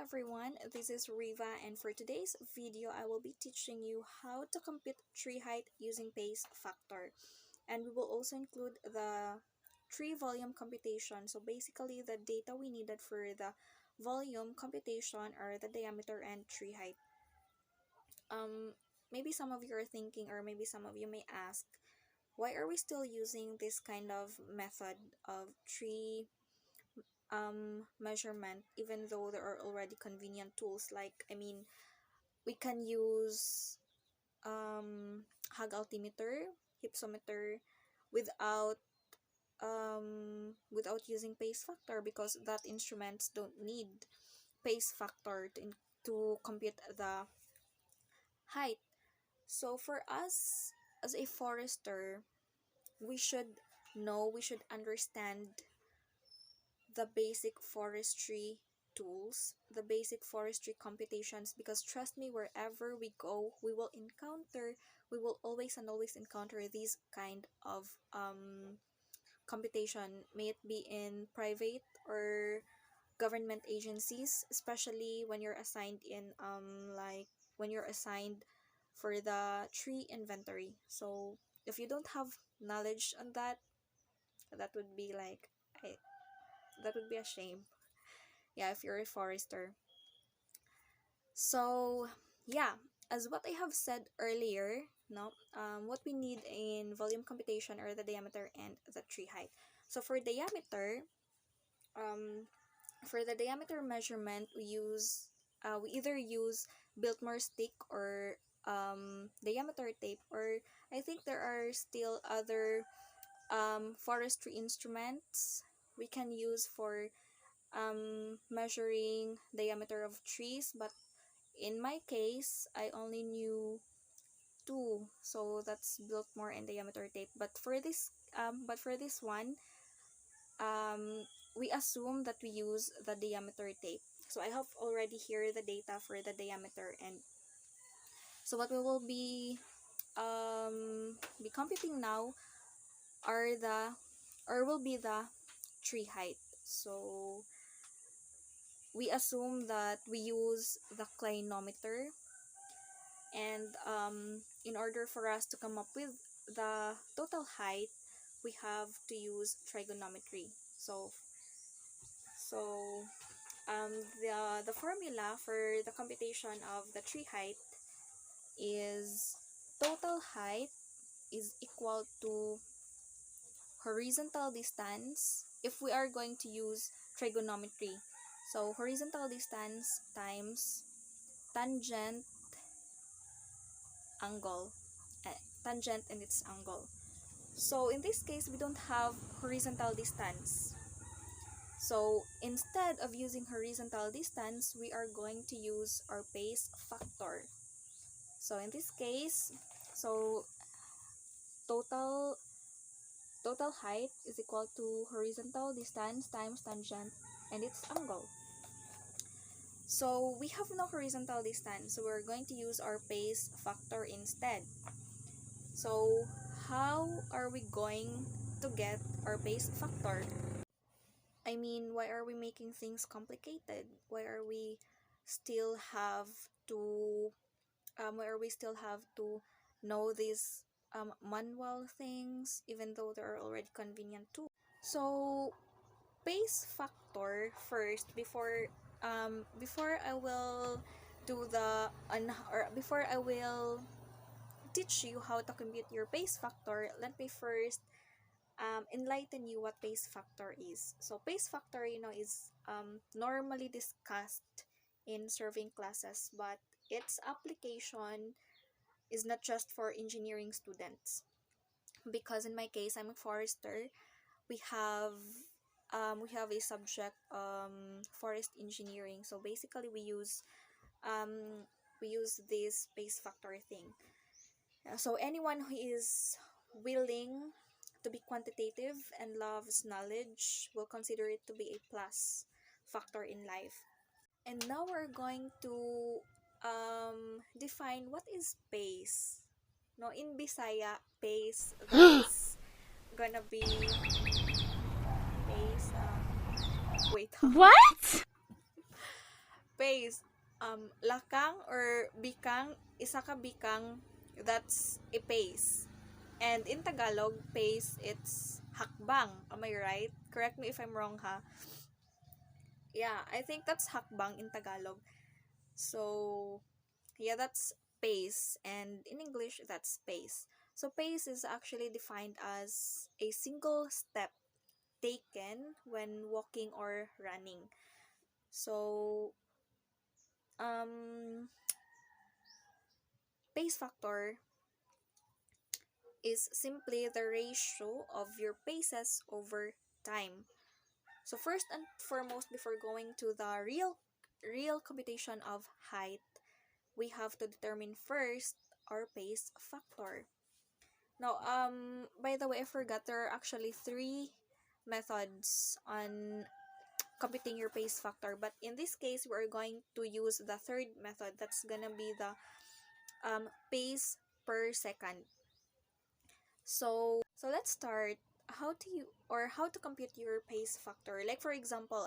everyone, this is Rivah, and for today's video I will be teaching you how to compute tree height using pace factor, and we will also include the tree volume computation. So basically the data we needed for the volume computation are the diameter and tree height. Maybe some of you are thinking, or maybe some of you may ask, why are we still using this kind of method of tree measurement, even though there are already convenient tools? We can use hog altimeter, hypsometer, without without using pace factor, because that instruments don't need pace factor to compute the height. So for us as a forester, we should we should understand the basic forestry tools, the basic forestry computations, because trust me, wherever we go, we will always and always encounter these kind of computation, may it be in private or government agencies, especially when you're assigned in when you're assigned for the tree inventory. So if you don't have knowledge on that, that would be like that would be a shame, yeah, if you're a forester. So yeah, as what I have said earlier, what we need in volume computation are the diameter and the tree height. So um for the diameter measurement, we either use Biltmore stick or diameter tape, or I think there are still other forestry instruments we can use for measuring diameter of trees. But in my case, I only knew two, so that's Biltmore and diameter tape. But for this one, we assume that we use the diameter tape. So I have already here the data for the diameter, and so what we will be computing now are the or will be the tree height. So we assume that we use the clinometer, and in order for us to come up with the total height, we have to use trigonometry. So the formula for the computation of the tree height is total height is equal to horizontal distance if we are going to use trigonometry. So horizontal distance times tangent angle, tangent and its angle. So in this case, we don't have horizontal distance. So instead of using horizontal distance, we are going to use our pace factor. So in this case, so total height is equal to horizontal distance times tangent and its angle. So we have no horizontal distance, so we're going to use our pace factor instead. So how are we going to get our pace factor? Why are we making things complicated? Why are we still have to know these manual things, even though there are already convenient tools? So pace factor first, before I will do the or before I will teach you how to compute your pace factor, let me first enlighten you what pace factor is. So pace factor, is normally discussed in serving classes, but its application is not just for engineering students, because in my case, I'm a forester. We have a subject, forest engineering. So basically we use this pace factor thing. So anyone who is willing to be quantitative and loves knowledge will consider it to be a plus factor in life. And now we're going to define what is pace. No, in Bisaya, pace, that's gonna be pace. Wait. What? pace. Lakang or bikang, isa ka bikang, that's a pace. And in Tagalog, pace, it's hakbang. Am I right? Correct me if I'm wrong, ha? Yeah, I think that's hakbang in Tagalog. So, yeah, that's pace. And in English, that's pace. So, pace is actually defined as a single step taken when walking or running. So, um, pace factor is simply the ratio of your paces over time. So first and foremost, before going to the real computation of height, we have to determine first our pace factor. Now, by the way, I forgot there are actually three methods on computing your pace factor, but in this case, we're going to use the third method. That's gonna be the pace per second. So let's start how to how to compute your pace factor. Like for example,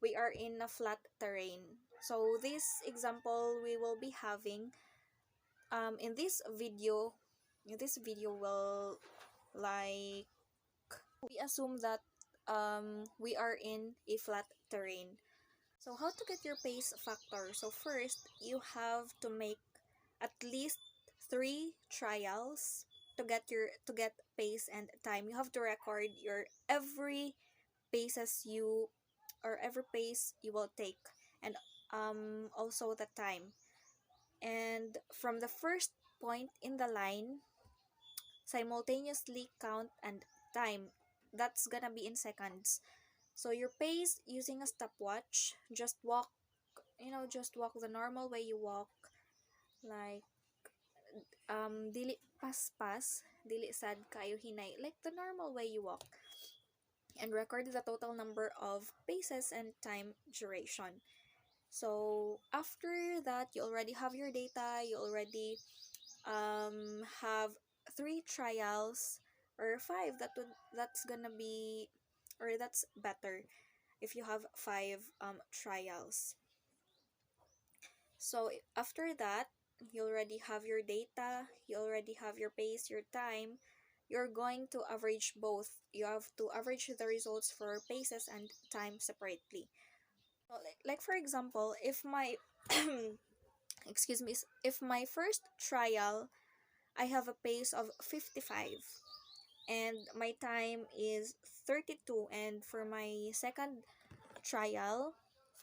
we are in a flat terrain. So this example we will be having in this video will like we assume that we are in a flat terrain. So how to get your pace factor? So first, you have to make at least 3 trials to get pace and time. You have to record your every paces you or every pace you will take, and also the time. And from the first point in the line, simultaneously count and time. That's gonna be in seconds. So your pace using a stopwatch, just walk the normal way you walk, like dili pas dili sad kayo hinay, like the normal way you walk, and record the total number of paces and time duration. So after that, you already have your data, you already have 3 trials or 5. That's gonna be, or that's better if you have 5 trials. So after that, you already have your data, you already have your pace, your time. You're going to average both. You have to average the results for paces and time separately. So, like for example, if my excuse me, if my first trial I have a pace of 55 and my time is 32, and for my second trial a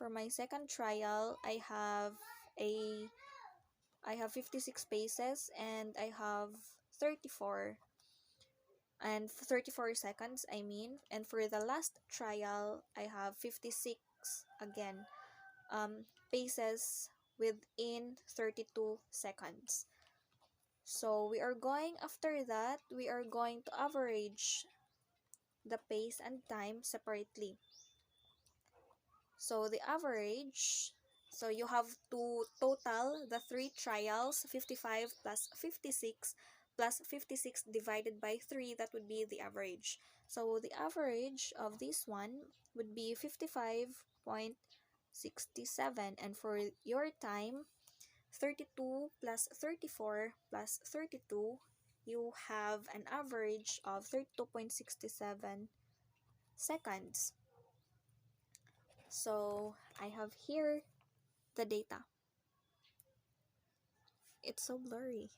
I have 56 paces and I have 34 and 34 seconds, I mean. And for the last trial, I have 56 again paces within 32 seconds. So we are going to average the pace and time separately. So the average, so you have to total the 3 trials, 55 plus 56 plus 56 divided by 3, that would be the average. So the average of this one would be 55.67, and for your time, 32 plus 34 plus 32, you have an average of 32.67 seconds. So I have here the data. It's so blurry.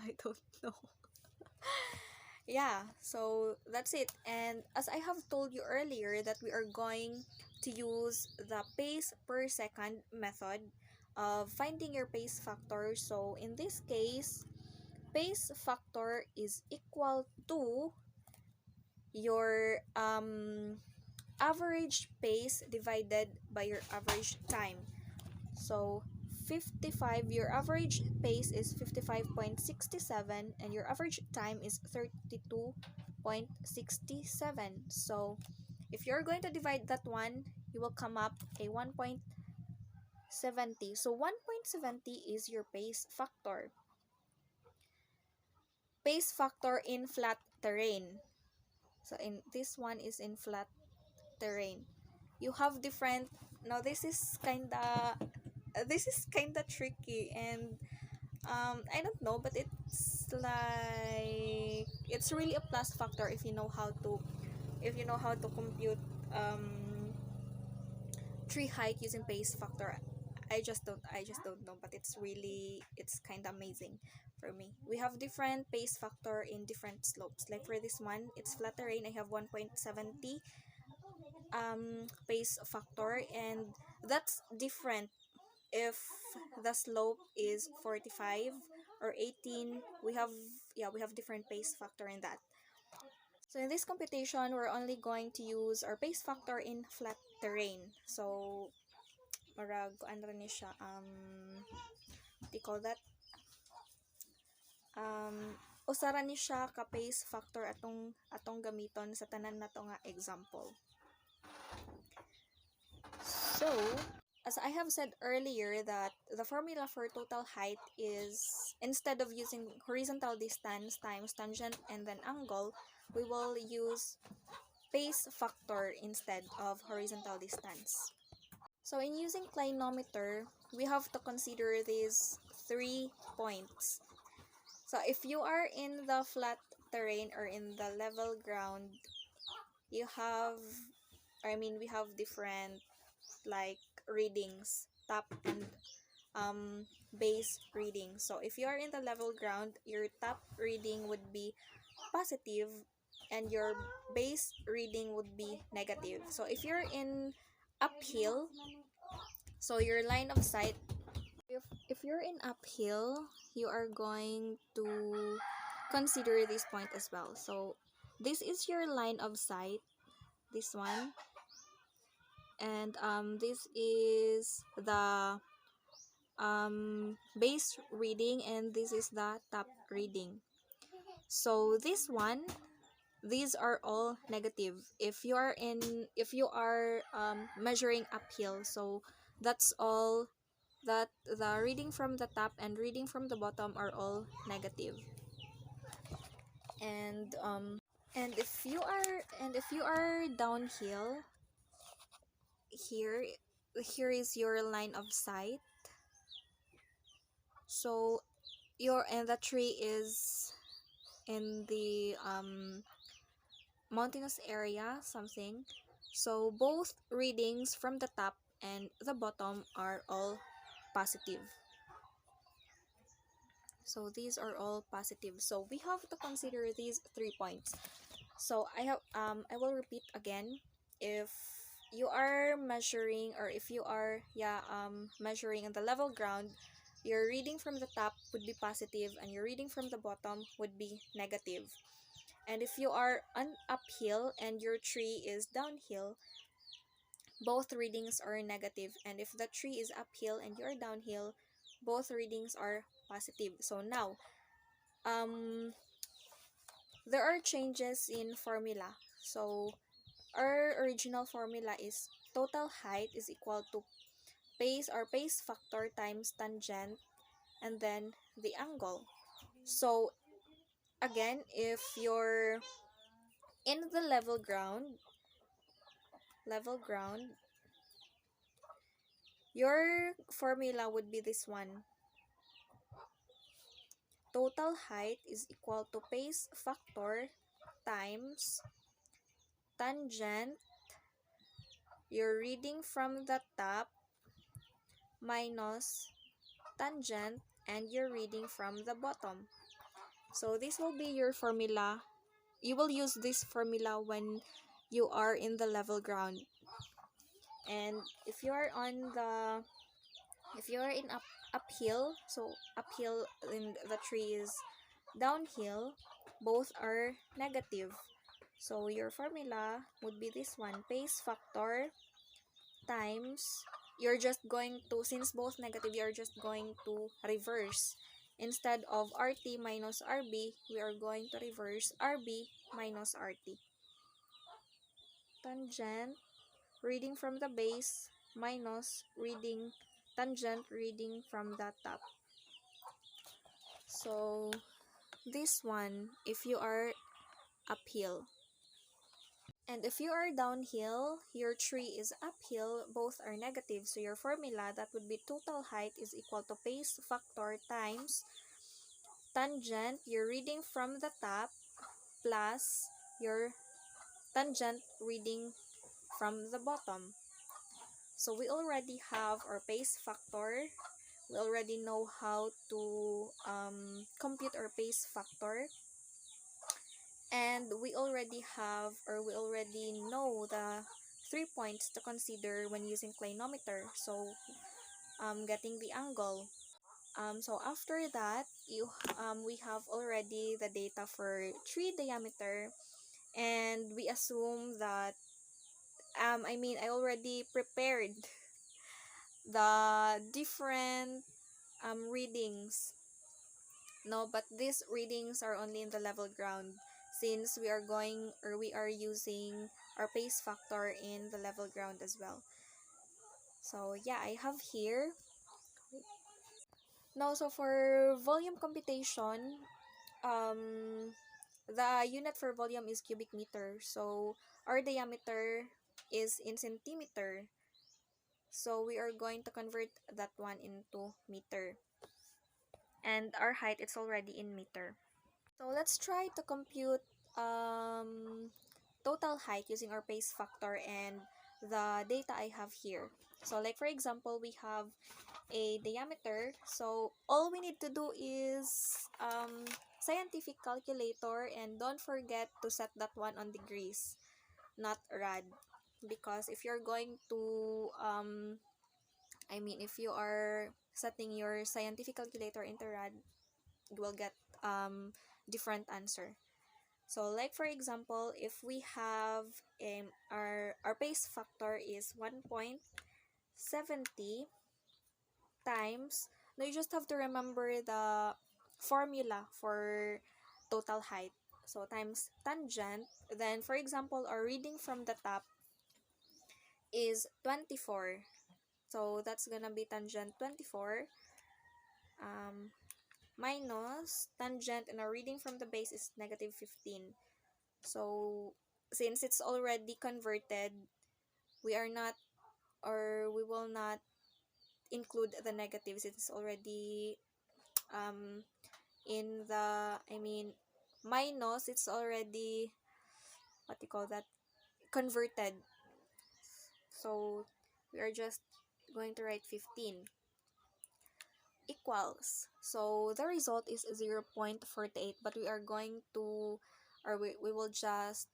I don't know. Yeah, so that's it. And as I have told you earlier that we are going to use the pace per second method of finding your pace factor. So in this case, pace factor is equal to your average pace divided by your average time. So 55, your average pace is 55.67 and your average time is 32.67. So if you're going to divide that one, you will come up a 1.70. So 1.70 is your pace factor. Pace factor in flat terrain. So in this one is in flat terrain. You have different Now this is kinda tricky, and I don't know, but it's like it's really a plus factor if you know how to compute tree height using pace factor. I just don't know, but it's kind of amazing for me. We have different pace factor in different slopes. Like for this one, it's flat terrain. I have 1.70 pace factor, and that's different if the slope is 45 or 18. We have different pace factor in that. So in this computation, we're only going to use our pace factor in flat terrain. So marag ano rin siya, what do you call that, usara ni siya ka pace factor atong gamiton sa tanan nato nga example. So as I have said earlier, that the formula for total height is, instead of using horizontal distance times tangent and then angle, we will use pace factor instead of horizontal distance. So in using clinometer, we have to consider these 3 points. So if you are in the flat terrain or in the level ground, you have, we have different like readings, top and base reading. So if you are in the level ground, your top reading would be positive and your base reading would be negative. So if you're in uphill, so your line of sight, if you're in uphill, you are going to consider this point as well. So this is your line of sight, this one, and this is the base reading, and this is the top reading. So this one, these are all negative if you are measuring uphill. So that's all, that the reading from the top and reading from the bottom are all negative. And if you are downhill, here is your line of sight. So the tree is in the mountainous area, something. So both readings from the top and the bottom are all positive. So these are all positive. So we have to consider these 3 points. So I will repeat again. If you are measuring, or if you are measuring on the level ground, your reading from the top would be positive and your reading from the bottom would be negative. And if you are on uphill and your tree is downhill, both readings are negative. And if the tree is uphill and you're downhill, both readings are positive. So now, there are changes in formula. So our original formula is total height is equal to pace factor times tangent and then the angle. So again, if you're in the level ground, your formula would be this one. Total height is equal to pace factor times tangent, your reading from the top, minus tangent and your reading from the bottom. So this will be your formula. You will use this formula when you are in the level ground. And if you are in uphill, so uphill and the tree is downhill, both are negative. So your formula would be this one, pace factor times, you're just going to, since both negative, you're just going to reverse. Instead of RT minus RB, we are going to reverse RB minus RT. Tangent, reading from the base, minus tangent reading from the top. So this one, if you are uphill. And if you are downhill, your tree is uphill, both are negative. So your formula, that would be total height is equal to pace factor times tangent, your reading from the top, plus your tangent reading from the bottom. So we already have our pace factor. We already know how to compute our pace factor. And we already have, or we already know the 3 points to consider when using clinometer. So getting the angle. So after that, we have already the data for tree diameter, and we assume that I already prepared the different readings. No, but these readings are only in the level ground, since we are going, or we are using our pace factor in the level ground as well. So yeah, I have here. Now, so for volume computation, um, the unit for volume is cubic meter. So our diameter is in centimeter. So we are going to convert that one into meter. And our height, it's already in meter. So let's try to compute total height using our pace factor and the data I have here. So like for example, we have a diameter. So all we need to do is scientific calculator, and don't forget to set that one on degrees, not rad. Because if you're going to, if you are setting your scientific calculator into rad, you will get different answer. So like for example, if we have our pace factor is 1.70 times, now you just have to remember the formula for total height. So times tangent, then for example, our reading from the top is 24. So that's gonna be tangent 24 minus tangent, and our reading from the base is negative 15. So since it's already converted, we are not, or we will not include the negatives. It's already in the, minus, it's already, what you call that, converted. So we are just going to write 15 equals. So the result is 0.48, but we are going to, or we will just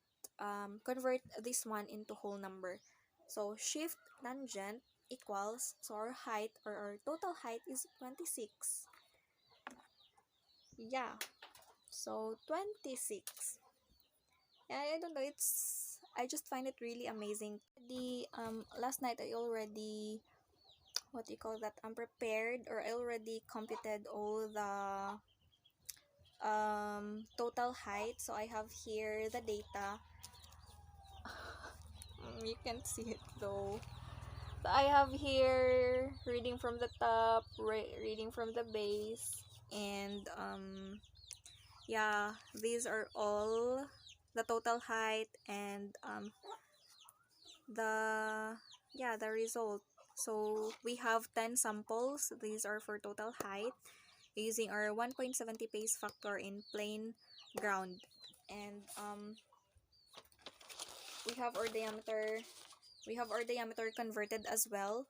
convert this one into whole number. So shift tangent equals, so our height, or our total height, is 26. Yeah, so 26. Yeah, I don't know, I just find it really amazing. The last night I already, what do you call that, I'm prepared, or I already computed all the total height. So I have here the data. You can't see it though. So I have here reading from the top, reading from the base, and yeah, these are all the total height, and the the result. So we have 10 samples. These are for total height using our 1.70 pace factor in plain ground. And we have our diameter, converted as well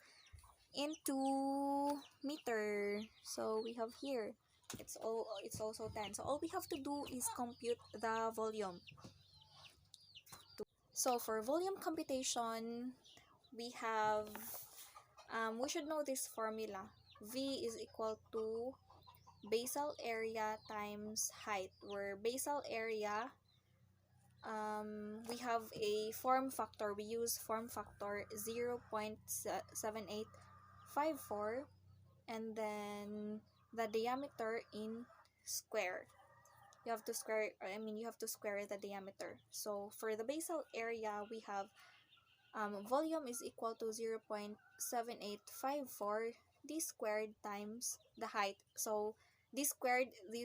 into meter. So we have here, it's also 10. So all we have to do is compute the volume. So for volume computation, we have we should know this formula. V is equal to basal area times height, where basal area, we have a form factor. We use form factor 0.7854, and then the diameter in square. You have to square, you have to square the diameter. So for the basal area, we have volume is equal to 0.7854 d squared times the height. So These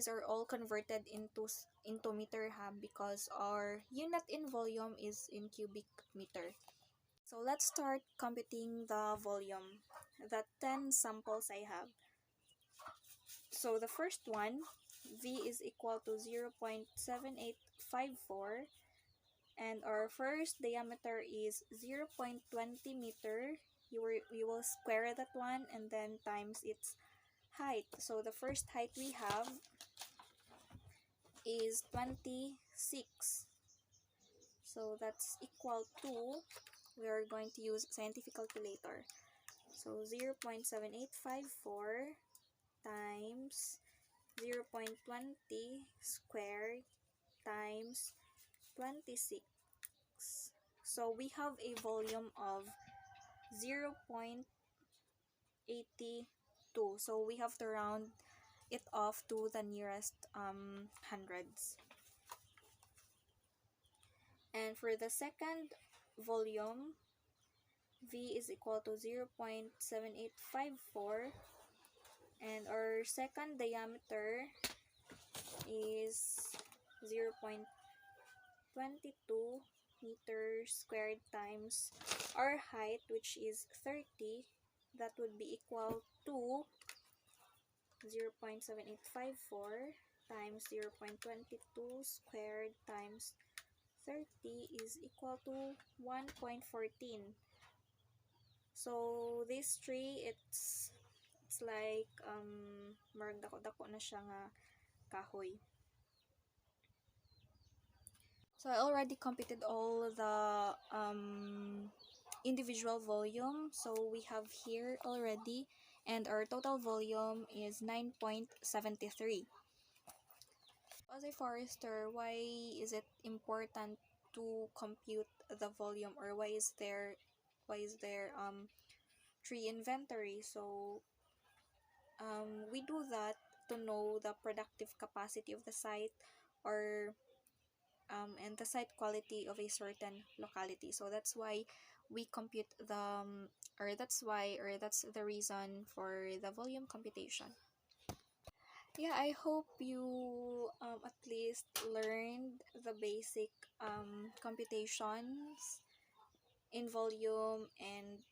are all converted into meter because our unit in volume is in cubic meter. So let's start computing the volume, the 10 samples I have. So the first one, V is equal to 0.7854, and our first diameter is 0.20 meter. You will square that one and then times its height. So the first height we have is 26. So that's equal to, we are going to use scientific calculator. So 0.7854 times 0.20 squared times 26. So we have a volume of 0.82. So we have to round it off to the nearest hundreds. And for the second volume, V is equal to 0.7854, and our second diameter is 0.22 meters squared times our height, which is 30. That would be equal to 0.7854 times 0.22 squared times 30 is equal to 1.14. So this tree, it's like marag dako-dako na siya nga kahoy. So I already computed all the individual volume. So we have here already, and our total volume is 9.73. As a forester, why is it important to compute the volume, or why is there tree inventory? So we do that to know the productive capacity of the site, or and the site quality of a certain locality. So that's why we compute that's the reason for the volume computation. Yeah, I hope you at least learned the basic computations in volume, and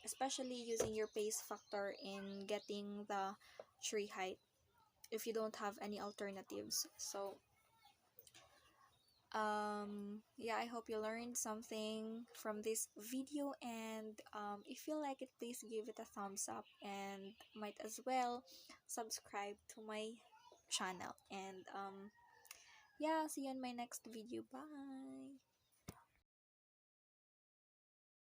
especially using your pace factor in getting the tree height if you don't have any alternatives. So yeah, I hope you learned something from this video, and if you like it, please give it a thumbs up, and might as well subscribe to my channel. And yeah, see you in my next video. Bye.